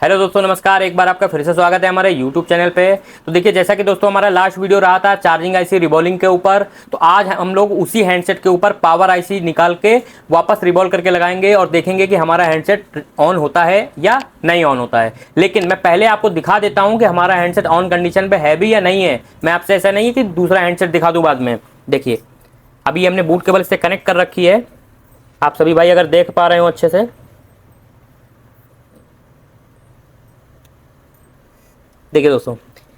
Hello दोस्तों, नमस्कार। एक बार आपका फिर से स्वागत है हमारे यूट्यूब चैनल पे। तो देखिए, जैसा कि दोस्तों हमारा लास्ट वीडियो रहा था चार्जिंग आईसी रिबॉलिंग के ऊपर, तो आज हम लोग उसी हैंडसेट के ऊपर पावर आईसी निकाल के वापस रिबॉल करके लगाएंगे और देखेंगे कि हमारा हैंडसेट ऑन होता है या नहीं ऑन होता है। लेकिन मैं पहले आपको दिखा देता हूँ कि हमारा हैंडसेट ऑन कंडीशन पे है भी या नहीं है। मैं आपसे ऐसा नहीं है कि दूसरा हैंडसेट दिखा दूँ बाद में। देखिए, अभी हमने बूट केबल से कनेक्ट कर रखी है। आप सभी भाई अगर देख पा रहे हो अच्छे से, देखिए दोस्तों,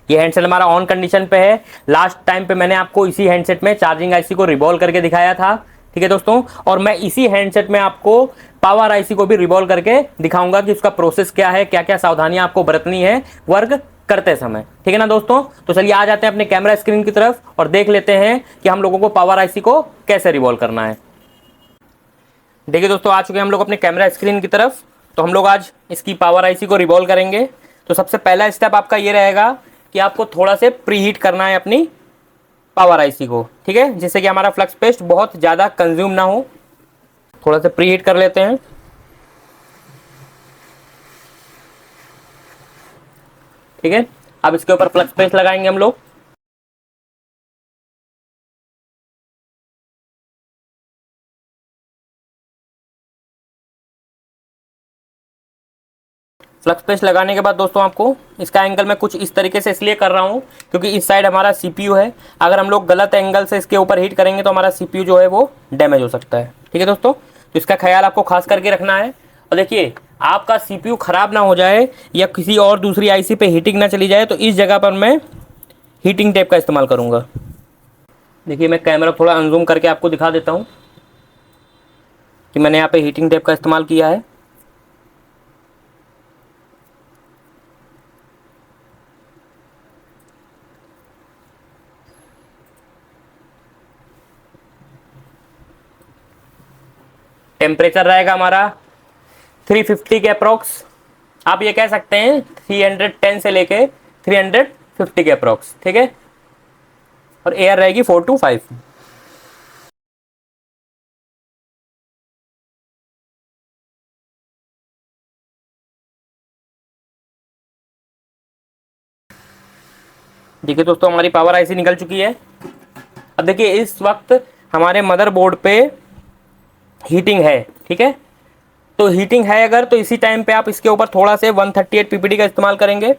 ये हैंडसेट हमारा ऑन कंडीशन पे है। लास्ट टाइम पे मैंने आपको इसी हैंडसेट में चार्जिंग आईसी को रिवॉल्व करके दिखाया था, ठीक है दोस्तों। और मैं इसी हैंडसेट में आपको पावर आईसी को भी रिवॉल्व करके दिखाऊंगा कि उसका प्रोसेस क्या है, क्या क्या सावधानियां आपको बरतनी है वर्क करते समय, ठीक है ना दोस्तों। तो चलिए आ जाते हैं अपने कैमरा स्क्रीन की तरफ और देख लेते हैं कि हम लोगों को पावर आईसी को कैसे रिवॉल्व करना है। देखिए दोस्तों, आ चुके हैं हम लोग अपने कैमरा स्क्रीन की तरफ। तो हम लोग आज इसकी पावर आईसी को रिवॉल्व करेंगे। तो सबसे पहला स्टेप आपका ये रहेगा कि आपको थोड़ा से प्री हीट करना है अपनी पावर आईसी को, ठीक है, जिससे कि हमारा फ्लक्स पेस्ट बहुत ज़्यादा कंज्यूम ना हो। थोड़ा से प्री हीट कर लेते हैं, ठीक है। अब इसके ऊपर फ्लक्स पेस्ट लगाएंगे हम लोग। फ्लक्स पेस्ट लगाने के बाद दोस्तों आपको इसका एंगल मैं कुछ इस तरीके से इसलिए कर रहा हूँ क्योंकि इस साइड हमारा सीपीयू है। अगर हम लोग गलत एंगल से इसके ऊपर हीट करेंगे तो हमारा सीपीयू जो है वो डैमेज हो सकता है, ठीक है दोस्तों। तो इसका ख्याल आपको खास करके रखना है। और देखिए, आपका सीपीयू खराब ना हो जाए या किसी और दूसरी आईसी पे हीटिंग ना चली जाए, तो इस जगह पर मैं हीटिंग टेप का इस्तेमाल करूँगा। देखिए, मैं कैमरा थोड़ा अनजूम करके आपको दिखा देता हूँ कि मैंने यहाँ पे हीटिंग टेप का इस्तेमाल किया है। टेम्परेचर रहेगा हमारा 350 के अप्रोक्स। आप ये कह सकते हैं 310 से लेके 350 के अप्रोक्स, ठीक है। और एयर रहेगी 4 to 5। देखिए दोस्तों, हमारी पावर आईसी निकल चुकी है। अब देखिए, इस वक्त हमारे मदरबोर्ड पे हीटिंग है, ठीक है। तो हीटिंग है अगर, तो इसी टाइम पे आप इसके ऊपर थोड़ा से 138 पीपीडी का इस्तेमाल करेंगे,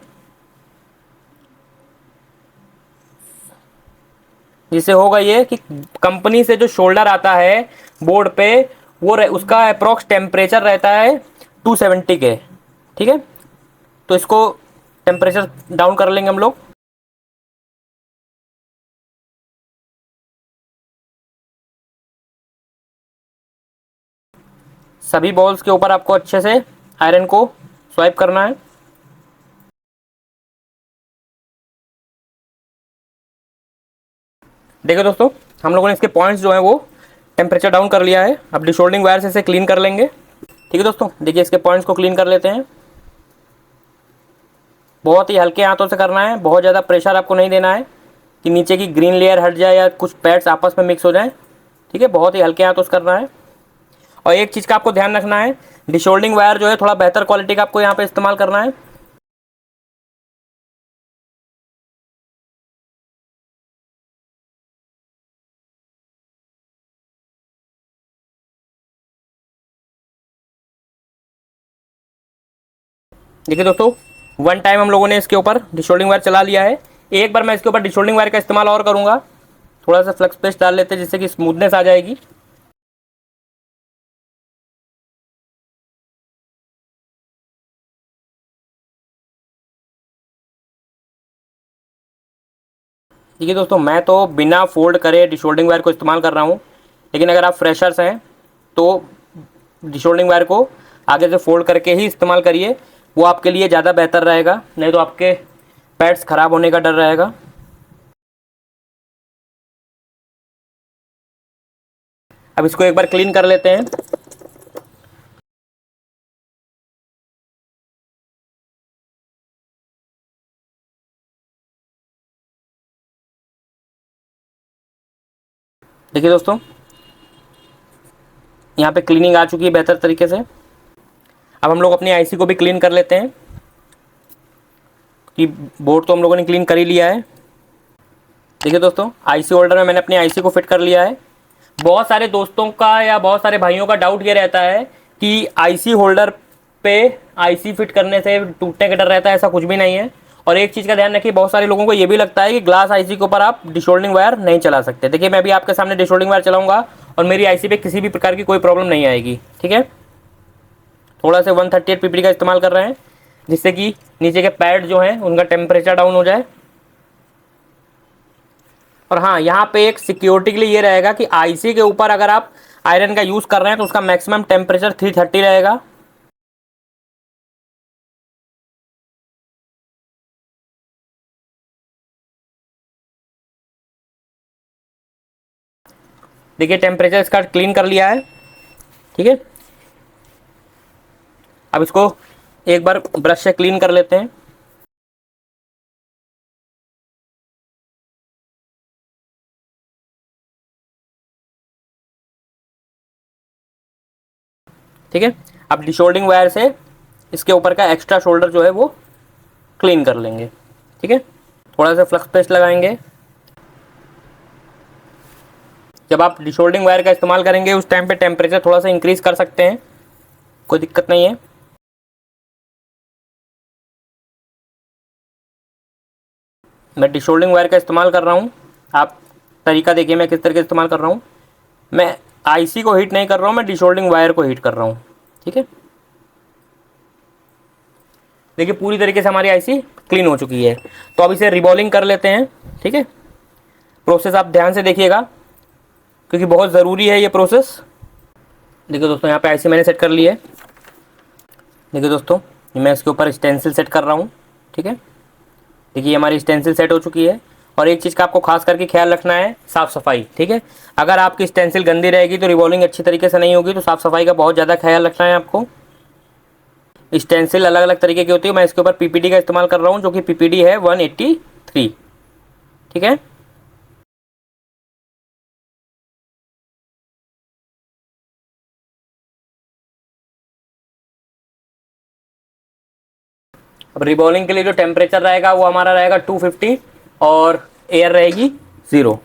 जिससे होगा ये कि कंपनी से जो शोल्डर आता है बोर्ड पे, वो उसका अप्रोक्स टेम्परेचर रहता है 270 के, ठीक है। तो इसको टेम्परेचर डाउन कर लेंगे हम लोग। सभी बॉल्स के ऊपर आपको अच्छे से आयरन को स्वाइप करना है। देखो दोस्तों, हम लोगों ने इसके पॉइंट्स जो है वो टेम्परेचर डाउन कर लिया है। अब डिशोल्डिंग वायर से इसे क्लीन कर लेंगे, ठीक है दोस्तों। देखिए, इसके पॉइंट्स को क्लीन कर लेते हैं। बहुत ही हल्के हाथों से करना है, बहुत ज़्यादा प्रेशर आपको नहीं देना है कि नीचे की ग्रीन लेयर हट जाए या कुछ पैड्स आपस में मिक्स हो जाए, ठीक है। बहुत ही हल्के हाथों से करना है। और एक चीज़ का आपको ध्यान रखना है, डिशोल्डिंग वायर जो है थोड़ा बेहतर क्वालिटी का आपको यहाँ पे इस्तेमाल करना है। देखिए दोस्तों, वन टाइम हम लोगों ने इसके ऊपर डिशोल्डिंग वायर चला लिया है। एक बार मैं इसके ऊपर डिशोल्डिंग वायर का इस्तेमाल और करूँगा। थोड़ा सा फ्लक्स पेस्ट डाल लेते हैं जिससे कि स्मूथनेस आ जाएगी। देखिए दोस्तों, मैं तो बिना फोल्ड करे डिशोल्डिंग वायर को इस्तेमाल कर रहा हूँ, लेकिन अगर आप फ्रेशर्स हैं तो डिशोल्डिंग वायर को आगे से फोल्ड करके ही इस्तेमाल करिए। वो आपके लिए ज़्यादा बेहतर रहेगा, नहीं तो आपके पैड्स ख़राब होने का डर रहेगा। अब इसको एक बार क्लीन कर लेते हैं। देखिए दोस्तों, यहाँ पे क्लीनिंग आ चुकी है बेहतर तरीके से। अब हम लोग अपनी आईसी को भी क्लीन कर लेते हैं। कि बोर्ड तो हम लोगों ने क्लीन कर ही लिया है। देखिए दोस्तों, आईसी होल्डर में मैंने अपनी आईसी को फिट कर लिया है। बहुत सारे दोस्तों का या बहुत सारे भाइयों का डाउट ये रहता है कि आईसी होल्डर पे आईसी फिट करने से टूटने का डर रहता है। ऐसा कुछ भी नहीं है। और एक चीज़ का ध्यान रखिए, बहुत सारे लोगों को ये भी लगता है कि ग्लास आईसी के ऊपर आप डिशोल्डिंग वायर नहीं चला सकते। देखिए, मैं भी आपके सामने डिशोल्डिंग वायर चलाऊंगा और मेरी आईसी पे किसी भी प्रकार की कोई प्रॉब्लम नहीं आएगी। ठीक है, थोड़ा से 138 पीपीडी का इस्तेमाल कर रहे हैं, जिससे कि नीचे के पैड जो हैं उनका टेम्परेचर डाउन हो जाए। और हाँ, यहाँ पे एक सिक्योरिटी के लिए ये रहेगा कि आईसी के ऊपर अगर आप आयरन का यूज़ कर रहे हैं तो उसका मैक्सिमम टेम्परेचर 330 रहेगा। देखिए, टेम्परेचर इसका क्लीन कर लिया है। ठीक है, अब इसको एक बार ब्रश से क्लीन कर लेते हैं। ठीक है, अब डिशोल्डिंग वायर से इसके ऊपर का एक्स्ट्रा शोल्डर जो है वो क्लीन कर लेंगे। ठीक है, थोड़ा सा फ्लक्स पेस्ट लगाएंगे। जब आप डिशोल्डिंग वायर का इस्तेमाल करेंगे उस टाइम पे टेम्परेचर थोड़ा सा इंक्रीज कर सकते हैं, कोई दिक्कत नहीं है। मैं डिशोल्डिंग वायर का इस्तेमाल कर रहा हूँ। आप तरीका देखिए मैं किस तरीके से इस्तेमाल कर रहा हूँ। मैं आईसी को हीट नहीं कर रहा हूँ, मैं डिशोल्डिंग वायर को हीट कर रहा हूँ। ठीक है, देखिए पूरी तरीके से हमारी आईसी क्लीन हो चुकी है। तो अब इसे रिबॉलिंग कर लेते हैं। ठीक है, प्रोसेस आप ध्यान से देखिएगा क्योंकि बहुत ज़रूरी है ये प्रोसेस। देखिए दोस्तों, यहाँ पे आईसी मैंने सेट कर ली है। देखिए दोस्तों, मैं इसके ऊपर स्टेंसिल सेट कर रहा हूँ। ठीक है, देखिए हमारी स्टेंसिल सेट हो चुकी है। और एक चीज़ का आपको खास करके ख्याल रखना है, साफ़ सफाई। ठीक है, अगर आपकी स्टेंसिल गंदी रहेगी तो रिवॉल्विंग अच्छी तरीके से नहीं होगी। तो साफ़ सफाई का बहुत ज़्यादा ख्याल रखना है आपको। स्टेंसिल अलग अलग तरीके की होती है। मैं इसके ऊपर पीपीडी का इस्तेमाल कर रहा हूँ, जो कि पीपीडी है 183। ठीक है, अब रिबॉलिंग के लिए जो टेम्परेचर रहेगा वो हमारा रहेगा 250 और एयर रहेगी 0।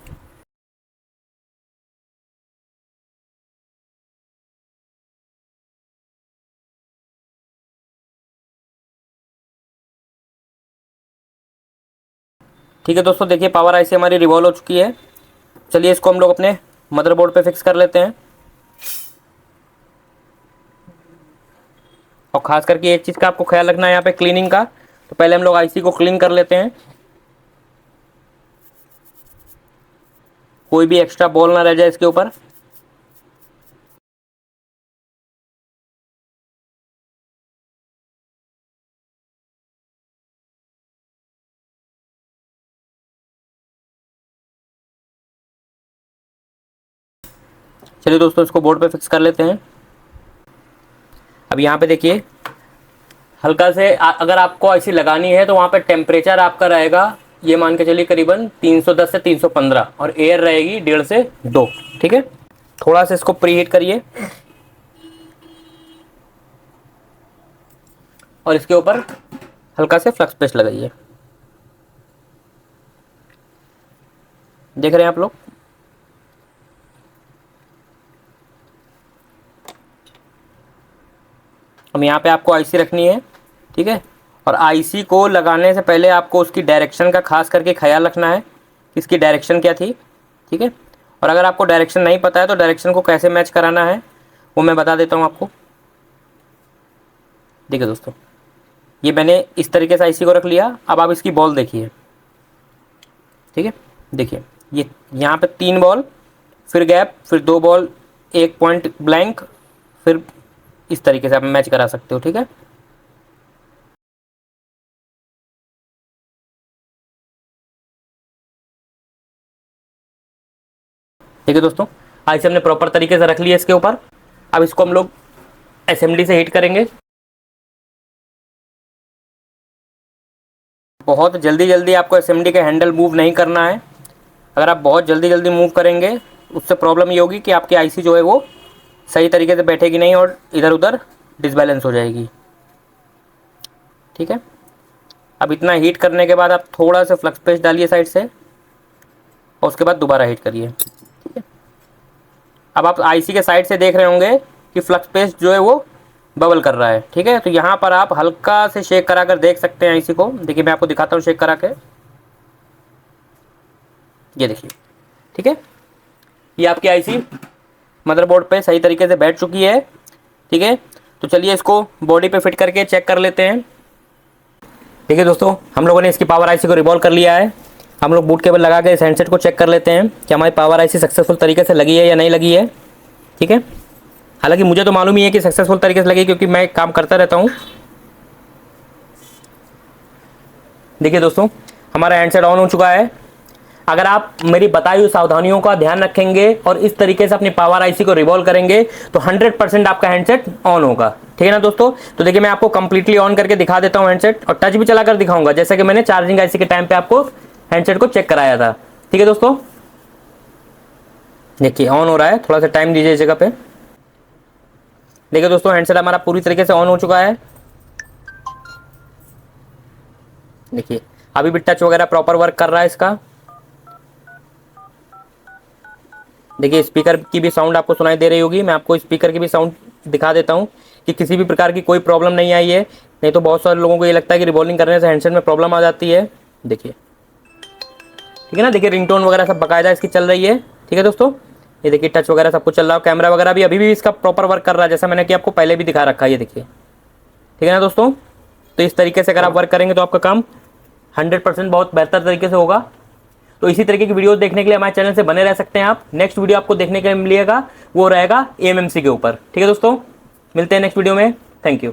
ठीक है दोस्तों, देखिए पावर आईसी हमारी रिवॉल्व हो चुकी है। चलिए इसको हम लोग अपने मदरबोर्ड पे फिक्स कर लेते हैं। और खास करके एक चीज़ का आपको ख्याल रखना है यहाँ पे क्लीनिंग का। तो पहले हम लोग आईसी को क्लीन कर लेते हैं, कोई भी एक्स्ट्रा बॉल ना रह जाए इसके ऊपर। चलिए दोस्तों, इसको बोर्ड पे फिक्स कर लेते हैं। अब यहाँ पे देखिए, हल्का से अगर आपको आईसी लगानी है तो वहाँ पे टेम्परेचर आपका रहेगा, ये मान के चलिए करीबन 310 से 315 और एयर रहेगी 1.5 से 2। ठीक है, थोड़ा सा इसको प्री हीट करिए और इसके ऊपर हल्का से फ्लक्स पेस्ट लगाइए। देख रहे हैं आप लोग। अब यहाँ पे आपको आईसी रखनी है। ठीक है, और आईसी को लगाने से पहले आपको उसकी डायरेक्शन का खास करके ख्याल रखना है कि इसकी डायरेक्शन क्या थी। ठीक है, और अगर आपको डायरेक्शन नहीं पता है तो डायरेक्शन को कैसे मैच कराना है वो मैं बता देता हूँ आपको। देखिए दोस्तों, ये मैंने इस तरीके से आईसी को रख लिया। अब आप इसकी बॉल देखिए। ठीक है, देखिए ये यहाँ पे 3 बॉल, फिर गैप, फिर 2 बॉल, 1 पॉइंट ब्लैंक, फिर इस तरीके से आप मैच करा सकते हो। ठीक है, देखिए दोस्तों, आईसी हमने प्रॉपर तरीके से रख लिया इसके ऊपर। अब इसको हम लोग एसएमडी से हीट करेंगे। बहुत जल्दी जल्दी आपको एसएमडी का हैंडल मूव नहीं करना है। अगर आप बहुत जल्दी जल्दी मूव करेंगे उससे प्रॉब्लम ये होगी कि आपकी आईसी जो है वो सही तरीके से बैठेगी नहीं और इधर उधर डिसबैलेंस हो जाएगी। ठीक है, अब इतना हीट करने के बाद आप थोड़ा सा फ्लक्स पेस्ट डालिए साइड से और उसके बाद दोबारा हीट करिए। ठीक है, अब आप आईसी के साइड से देख रहे होंगे कि फ्लक्स पेस्ट जो है वो बबल कर रहा है। ठीक है, तो यहाँ पर आप हल्का से शेक करा कर देख सकते हैं आईसी को। देखिए मैं आपको दिखाता हूँ शेक करा के, ये देखिए। ठीक है, ये आपकी आईसी मदरबोर्ड पे सही तरीके से बैठ चुकी है। ठीक है, तो चलिए इसको बॉडी पे फिट करके चेक कर लेते हैं। ठीक है दोस्तों, हम लोगों ने इसकी पावर आईसी को रिवॉल्व कर लिया है। हम लोग बूट केबल लगा के इस हैंडसेट को चेक कर लेते हैं कि हमारी पावर आईसी सक्सेसफुल तरीके से लगी है या नहीं लगी है। ठीक है, हालांकि मुझे तो मालूम ही है कि सक्सेसफुल तरीके से लगी, क्योंकि मैं काम करता रहता हूँ। देखिए दोस्तों, हमारा हैंडसेट ऑन हो चुका है। अगर आप मेरी बताई हुई सावधानियों का ध्यान रखेंगे और इस तरीके से अपनी पावर आईसी को रिवॉल्व करेंगे तो 100% आपका हैंडसेट ऑन होगा। ठीक है ना दोस्तों, तो देखिए मैं आपको कंप्लीटली ऑन करके दिखा देता हूं हैंडसेट, और टच भी चलाकर दिखाऊंगा, जैसे कि मैंने चार्जिंग आईसी के टाइम पे आपको हैंडसेट को चेक कराया था। ठीक है दोस्तों, देखिए ऑन हो रहा है, थोड़ा सा टाइम दीजिए इस जगह पे। देखिए दोस्तों, हैंडसेट हमारा पूरी तरीके से ऑन हो चुका है। देखिए अभी भी टच वगैरह प्रॉपर वर्क कर रहा है इसका। देखिए स्पीकर की भी साउंड आपको सुनाई दे रही होगी। मैं आपको स्पीकर की भी साउंड दिखा देता हूँ कि किसी भी प्रकार की कोई प्रॉब्लम नहीं आई है। नहीं तो बहुत सारे लोगों को ये लगता है कि रिवॉल्विंग करने से हैंडसेट में प्रॉब्लम आ जाती है। देखिए, ठीक है ना, देखिए रिंगटोन वगैरह सब बाकायदा इसकी चल रही है। ठीक है दोस्तों, ये देखिए टच वगैरह सब कुछ चल रहा है। कैमरा वगैरह भी अभी भी इसका प्रॉपर वर्क कर रहा है, जैसा मैंने कि आपको पहले भी दिखा रखा है। ये देखिए, ठीक है ना दोस्तों, तो इस तरीके से अगर आप वर्क करेंगे तो आपका काम 100% बहुत बेहतर तरीके से होगा। तो इसी तरीके की वीडियोस देखने के लिए हमारे चैनल से बने रह सकते हैं आप। नेक्स्ट वीडियो आपको देखने के लिए मिलेगा, वो रहेगा एएमएमसी के ऊपर। ठीक है दोस्तों, मिलते हैं नेक्स्ट वीडियो में। Thank you.